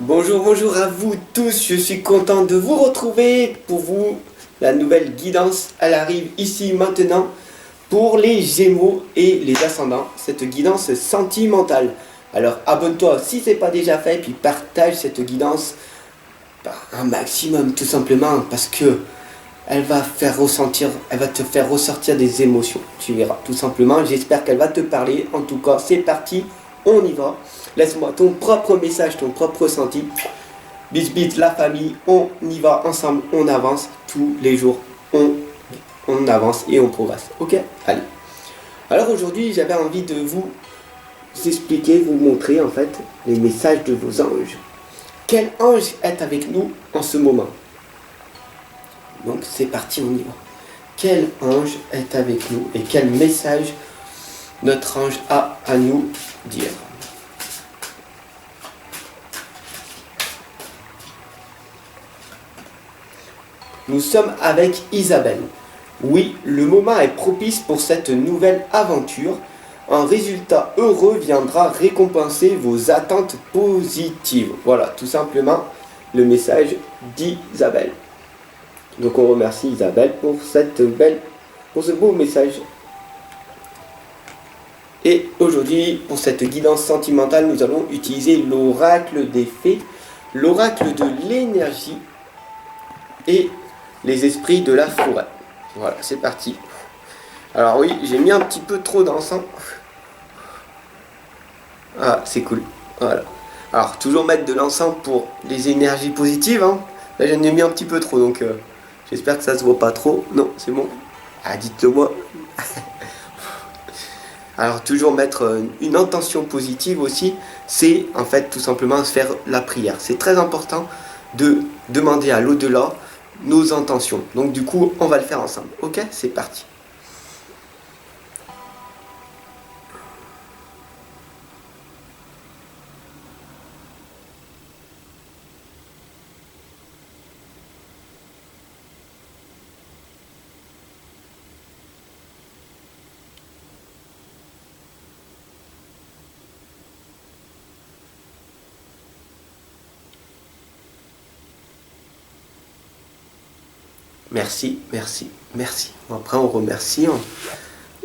Bonjour, bonjour à vous tous, je suis content de vous retrouver pour vous. La nouvelle guidance, elle arrive ici maintenant pour les Gémeaux et les ascendants, cette guidance sentimentale. Alors abonne-toi si ce n'est pas déjà fait, puis partage cette guidance un maximum tout simplement parce que elle va te faire ressortir des émotions. Tu verras tout simplement, j'espère qu'elle va te parler. En tout cas, c'est parti, on y va. Laisse-moi ton propre message, ton propre ressenti. Bis bis la famille, on y va ensemble, on avance tous les jours. On avance et on progresse. Ok? Allez. Alors aujourd'hui, j'avais envie de vous expliquer, vous montrer en fait les messages de vos anges. Quel ange est avec nous en ce moment? Donc c'est parti, on y va. Quel ange est avec nous et quel message notre ange a à nous dire? Nous sommes avec Isabelle. Oui, le moment est propice pour cette nouvelle aventure. Un résultat heureux viendra récompenser vos attentes positives. Voilà, tout simplement le message d'Isabelle. Donc on remercie Isabelle pour ce beau message. Et aujourd'hui, pour cette guidance sentimentale, nous allons utiliser l'oracle des fées, l'oracle de l'énergie et les esprits de la forêt. Voilà, c'est parti. Alors oui, j'ai mis un petit peu trop d'encens. Ah, c'est cool. Voilà. Alors, toujours mettre de l'encens pour les énergies positives. Hein. Là, j'en ai mis un petit peu trop, donc j'espère que ça se voit pas trop. Non, c'est bon. Ah, dites-le moi. Alors, toujours mettre une intention positive aussi, c'est en fait tout simplement faire la prière. C'est très important de demander à l'au-delà nos intentions. Donc du coup, on va le faire ensemble. Ok, c'est parti. Merci, merci, merci. Après, on remercie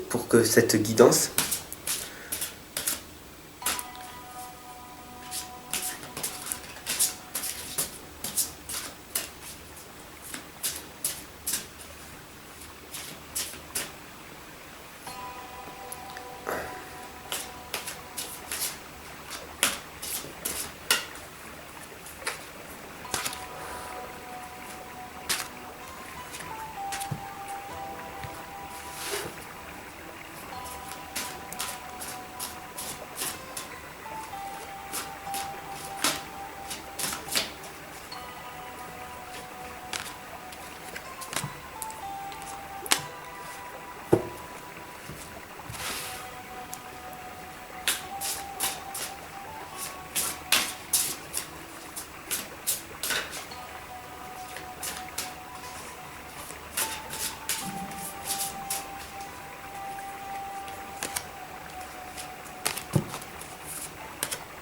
pour que cette guidance.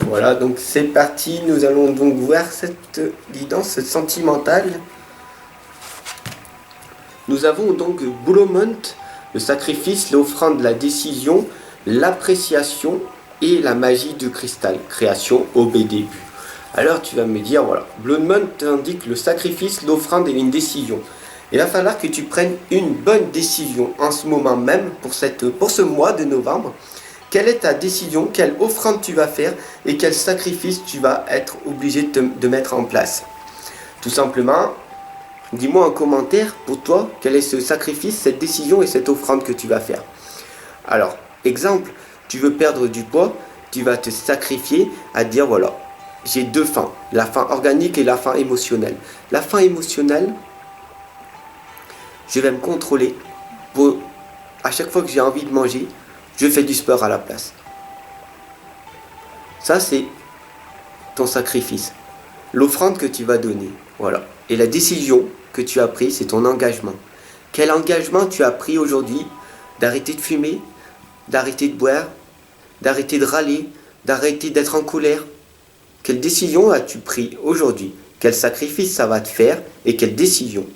Voilà, donc c'est parti. Nous allons donc voir cette guidance sentimentale. Nous avons donc Blomont, le sacrifice, l'offrande, la décision, l'appréciation et la magie de cristal, création au début. Alors tu vas me dire, voilà, Blomont t'indique le sacrifice, l'offrande et une décision. Il va falloir que tu prennes une bonne décision en ce moment même pour ce mois de novembre. Quelle est ta décision, quelle offrande tu vas faire et quel sacrifice tu vas être obligé de mettre en place. Tout simplement, dis-moi en commentaire pour toi quel est ce sacrifice, cette décision et cette offrande que tu vas faire. Alors, exemple, tu veux perdre du poids, tu vas te sacrifier à dire voilà, j'ai deux fins, la fin organique et la fin émotionnelle. La fin émotionnelle, je vais me contrôler pour à chaque fois que j'ai envie de manger, je fais du sport à la place. Ça, c'est ton sacrifice. L'offrande que tu vas donner. Voilà. Et la décision que tu as prise, c'est ton engagement. Quel engagement tu as pris aujourd'hui d'arrêter de fumer, d'arrêter de boire, d'arrêter de râler, d'arrêter d'être en colère. Quelle décision as-tu pris aujourd'hui? Quel sacrifice ça va te faire et quelle décision?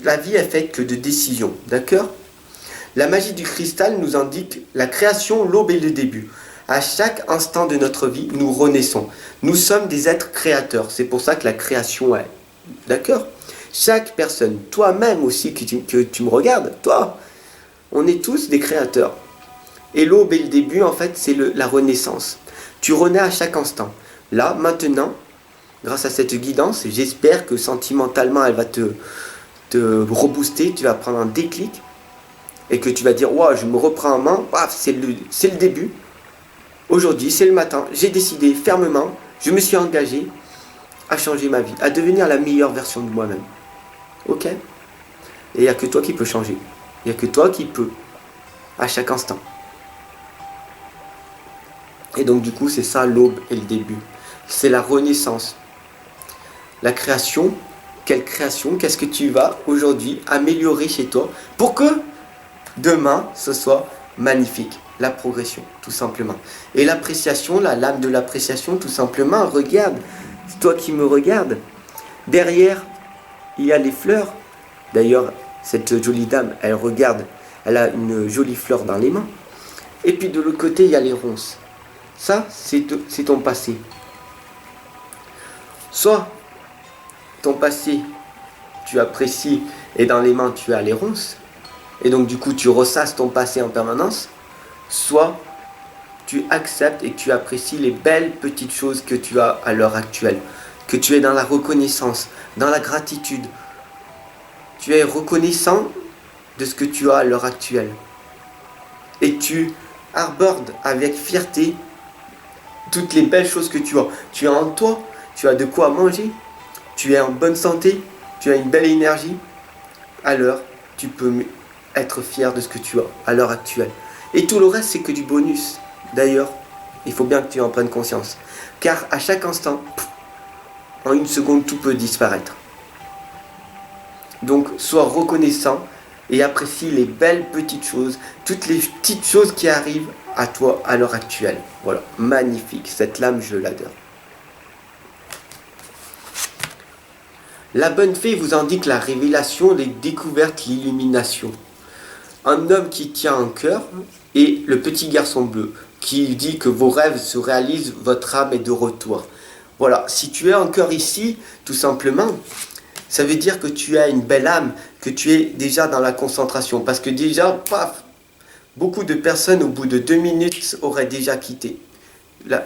La vie est faite que de décisions, d'accord? La magie du cristal nous indique la création, l'aube et le début. À chaque instant de notre vie, nous renaissons. Nous sommes des êtres créateurs. C'est pour ça que la création est. D'accord? Chaque personne, toi-même aussi que tu me regardes, toi, on est tous des créateurs. Et l'aube et le début, en fait, c'est la renaissance. Tu renais à chaque instant. Là, maintenant, grâce à cette guidance, j'espère que sentimentalement, elle va te rebooster, tu vas prendre un déclic et que tu vas dire, wow, je me reprends en main, c'est le début. Aujourd'hui, c'est le matin, j'ai décidé fermement, je me suis engagé à changer ma vie, à devenir la meilleure version de moi-même. Ok? Et il n'y a que toi qui peux changer. Il n'y a que toi qui peux, à chaque instant. Et donc du coup, c'est ça l'aube et le début. C'est la renaissance. La création, quelle création, qu'est-ce que tu vas aujourd'hui améliorer chez toi pour que demain, ce soit magnifique. La progression, tout simplement. Et l'appréciation, la lame de l'appréciation, tout simplement, regarde, c'est toi qui me regardes. Derrière, il y a les fleurs. D'ailleurs, cette jolie dame, elle regarde, elle a une jolie fleur dans les mains. Et puis de l'autre côté, il y a les ronces. Ça, c'est ton passé. Soit ton passé, tu apprécies et dans les mains, tu as les ronces. Et donc du coup, tu ressasses ton passé en permanence. Soit tu acceptes et tu apprécies les belles petites choses que tu as à l'heure actuelle. Que tu es dans la reconnaissance, dans la gratitude. Tu es reconnaissant de ce que tu as à l'heure actuelle. Et tu abordes avec fierté toutes les belles choses que tu as. Tu as en toi, tu as de quoi manger, tu es en bonne santé, tu as une belle énergie. Alors, tu peux être fier de ce que tu as à l'heure actuelle. Et tout le reste, c'est que du bonus. D'ailleurs, il faut bien que tu en prennes conscience. Car à chaque instant, en une seconde, tout peut disparaître. Donc, sois reconnaissant et apprécie les belles petites choses, toutes les petites choses qui arrivent à toi à l'heure actuelle. Voilà, magnifique. Cette lame, je l'adore. La bonne fée vous indique la révélation, les découvertes, l'illumination. Un homme qui tient un cœur et le petit garçon bleu qui dit que vos rêves se réalisent, votre âme est de retour. Voilà, si tu es un cœur ici, tout simplement, ça veut dire que tu as une belle âme, que tu es déjà dans la concentration. Parce que déjà, paf, beaucoup de personnes au bout de 2 minutes auraient déjà quitté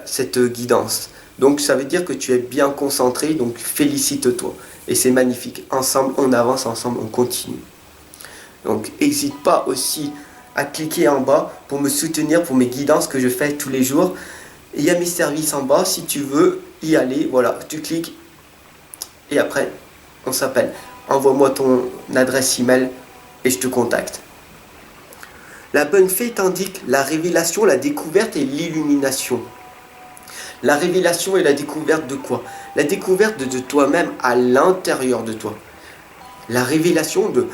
cette guidance. Donc ça veut dire que tu es bien concentré, donc félicite-toi. Et c'est magnifique. Ensemble, on avance, ensemble, on continue. Donc n'hésite pas aussi à cliquer en bas pour me soutenir pour mes guidances que je fais tous les jours. Il y a mes services en bas, si tu veux y aller, voilà, tu cliques et après on s'appelle. Envoie-moi ton adresse email et je te contacte. La bonne fée t'indique la révélation, la découverte et l'illumination. La révélation et la découverte de quoi? La découverte de toi-même à l'intérieur de toi. La révélation de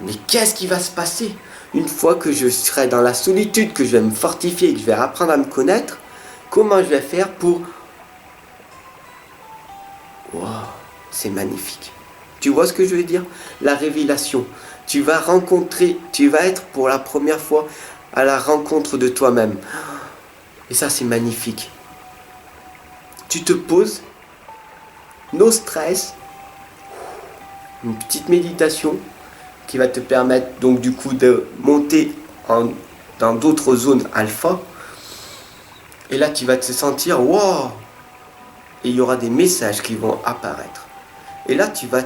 mais qu'est-ce qui va se passer une fois que je serai dans la solitude, que je vais me fortifier, que je vais apprendre à me connaître, comment je vais faire pour... Wow, c'est magnifique. Tu vois ce que je veux dire? La révélation. Tu vas rencontrer, tu vas être pour la première fois à la rencontre de toi-même. Et ça, c'est magnifique. Tu te poses, no stress, une petite méditation qui va te permettre donc du coup de monter dans d'autres zones alpha. Et là, tu vas te sentir wow! Et il y aura des messages qui vont apparaître. Et là, tu vas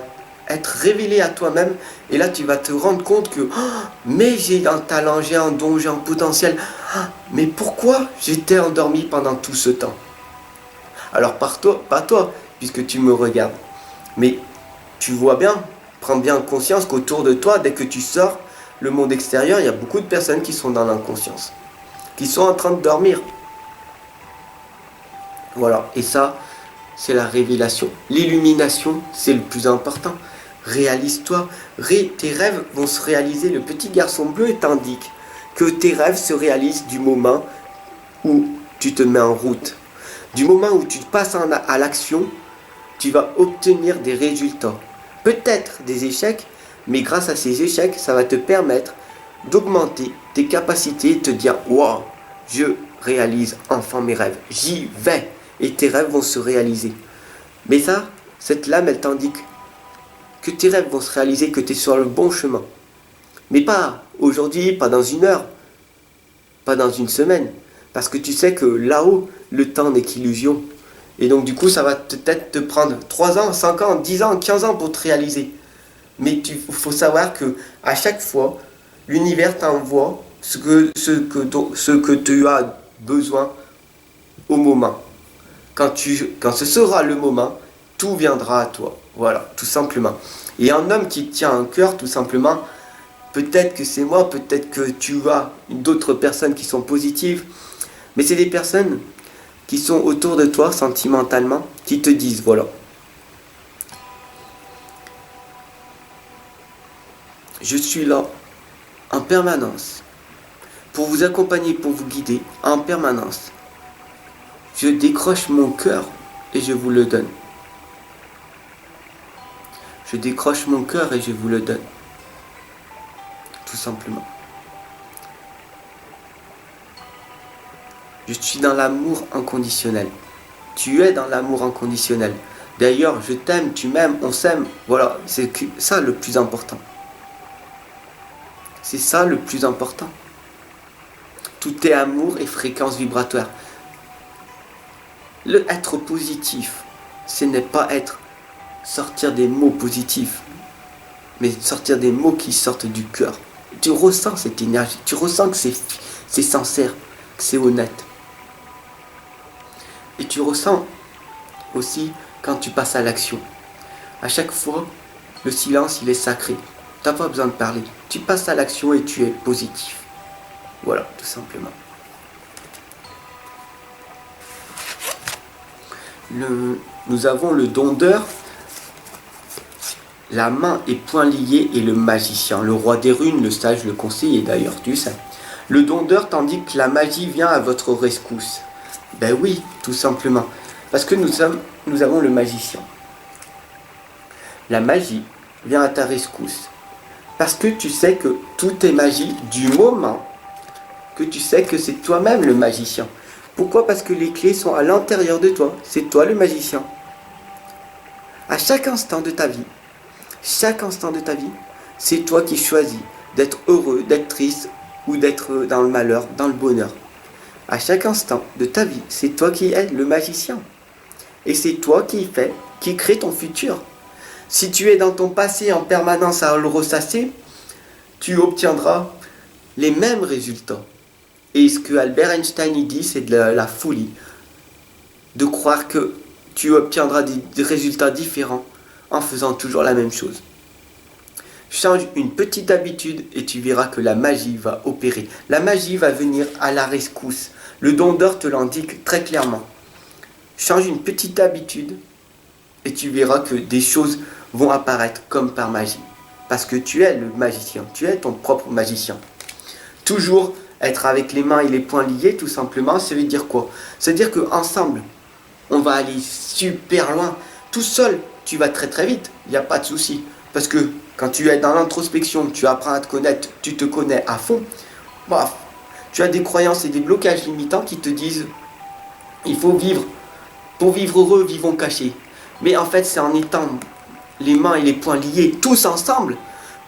être révélé à toi-même. Et là, tu vas te rendre compte que mais j'ai un talent, j'ai un don, j'ai un potentiel. Mais pourquoi j'étais endormi pendant tout ce temps? Alors, pas toi, puisque tu me regardes. Mais tu vois bien, prends bien conscience qu'autour de toi, dès que tu sors, le monde extérieur, il y a beaucoup de personnes qui sont dans l'inconscience, qui sont en train de dormir. Voilà, et ça, c'est la révélation. L'illumination, c'est le plus important. Réalise-toi, tes rêves vont se réaliser. Le petit garçon bleu t'indique que tes rêves se réalisent du moment où tu te mets en route. Du moment où tu passes à l'action, tu vas obtenir des résultats. Peut-être des échecs, mais grâce à ces échecs, ça va te permettre d'augmenter tes capacités, te dire waouh, je réalise enfin mes rêves, j'y vais et tes rêves vont se réaliser. Mais ça, cette lame, elle t'indique que tes rêves vont se réaliser, que tu es sur le bon chemin. Mais pas aujourd'hui, pas dans une heure, pas dans une semaine. Parce que tu sais que là-haut, le temps n'est qu'illusion. Et donc du coup, ça va peut-être te prendre 3 ans, 5 ans, 10 ans, 15 ans pour te réaliser. Mais il faut savoir que à chaque fois, l'univers t'envoie ce que tu as besoin au moment. Quand ce sera le moment, tout viendra à toi. Voilà, tout simplement. Et un homme qui tient un cœur, tout simplement, peut-être que c'est moi, peut-être que tu as d'autres personnes qui sont positives, mais c'est des personnes qui sont autour de toi sentimentalement, qui te disent, voilà, je suis là en permanence pour vous accompagner, pour vous guider en permanence. Je décroche mon cœur et je vous le donne. Je décroche mon cœur et je vous le donne. Tout simplement. Je suis dans l'amour inconditionnel. Tu es dans l'amour inconditionnel. D'ailleurs, je t'aime, tu m'aimes, on s'aime. Voilà, c'est ça le plus important. C'est ça le plus important. Tout est amour et fréquence vibratoire. Le être positif, ce n'est pas sortir des mots positifs, mais sortir des mots qui sortent du cœur. Tu ressens cette énergie, tu ressens que c'est sincère, que c'est honnête. Et tu ressens aussi quand tu passes à l'action. À chaque fois, le silence, il est sacré. Tu n'as pas besoin de parler. Tu passes à l'action et tu es positif. Voilà, tout simplement. Nous avons le dondeur, la main et poing liés et le magicien. Le roi des runes, le sage, le conseiller d'ailleurs, tu sais. Le dondeur tandis que la magie vient à votre rescousse. Ben oui, tout simplement. Parce que nous avons le magicien. La magie vient à ta rescousse. Parce que tu sais que tout est magie du moment que tu sais que c'est toi-même le magicien. Pourquoi? Parce que les clés sont à l'intérieur de toi. C'est toi le magicien. À chaque instant de ta vie, c'est toi qui choisis d'être heureux, d'être triste ou d'être dans le malheur, dans le bonheur. À chaque instant de ta vie, c'est toi qui es le magicien. Et c'est toi qui crée ton futur. Si tu es dans ton passé en permanence à le ressasser, tu obtiendras les mêmes résultats. Et ce que Albert Einstein y dit, c'est de la folie. De croire que tu obtiendras des résultats différents en faisant toujours la même chose. Change une petite habitude et tu verras que la magie va opérer. La magie va venir à la rescousse. Le dondeur te l'indique très clairement. Change une petite habitude et tu verras que des choses vont apparaître comme par magie. Parce que tu es le magicien, tu es ton propre magicien. Toujours être avec les mains et les poings liés, tout simplement, ça veut dire quoi? Ça veut dire qu'ensemble, on va aller super loin. Tout seul, tu vas très très vite, il n'y a pas de souci. Parce que quand tu es dans l'introspection, tu apprends à te connaître, tu te connais à fond, bah, tu as des croyances et des blocages limitants qui te disent il faut vivre. Pour vivre heureux, vivons cachés. Mais en fait, c'est en étant les mains et les poings liés, tous ensemble,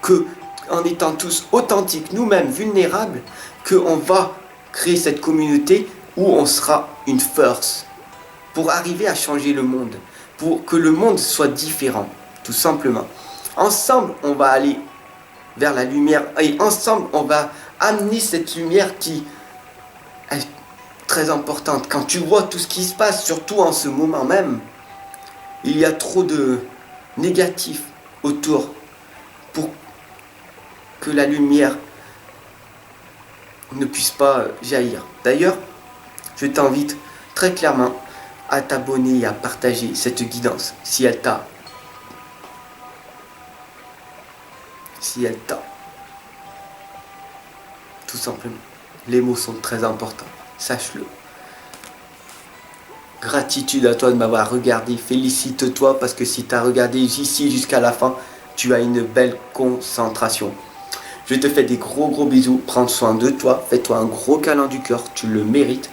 que en étant tous authentiques, nous-mêmes vulnérables, qu'on va créer cette communauté où on sera une force pour arriver à changer le monde, pour que le monde soit différent, tout simplement. Ensemble, on va aller vers la lumière et ensemble, on va amener cette lumière qui est très importante. Quand tu vois tout ce qui se passe, surtout en ce moment même, il y a trop de négatif autour pour que la lumière ne puisse pas jaillir. D'ailleurs, je t'invite très clairement à t'abonner et à partager cette guidance si elle t'a. Tout simplement. Les mots sont très importants, sache-le. Gratitude à toi de m'avoir regardé. Félicite-toi parce que si tu as regardé ici jusqu'à la fin, tu as une belle concentration. Je te fais des gros bisous. Prends soin de toi. Fais-toi un gros câlin du cœur. Tu le mérites.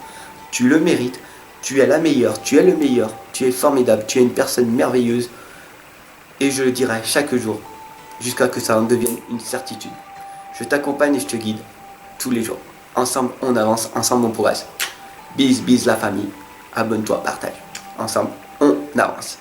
Tu le mérites. Tu es la meilleure. Tu es le meilleur. Tu es formidable. Tu es une personne merveilleuse. Et je le dirai chaque jour jusqu'à que ça en devienne une certitude. Je t'accompagne et je te guide tous les jours. Ensemble, on avance. Ensemble, on progresse. Bis la famille. Abonne-toi, partage. Ensemble, on avance.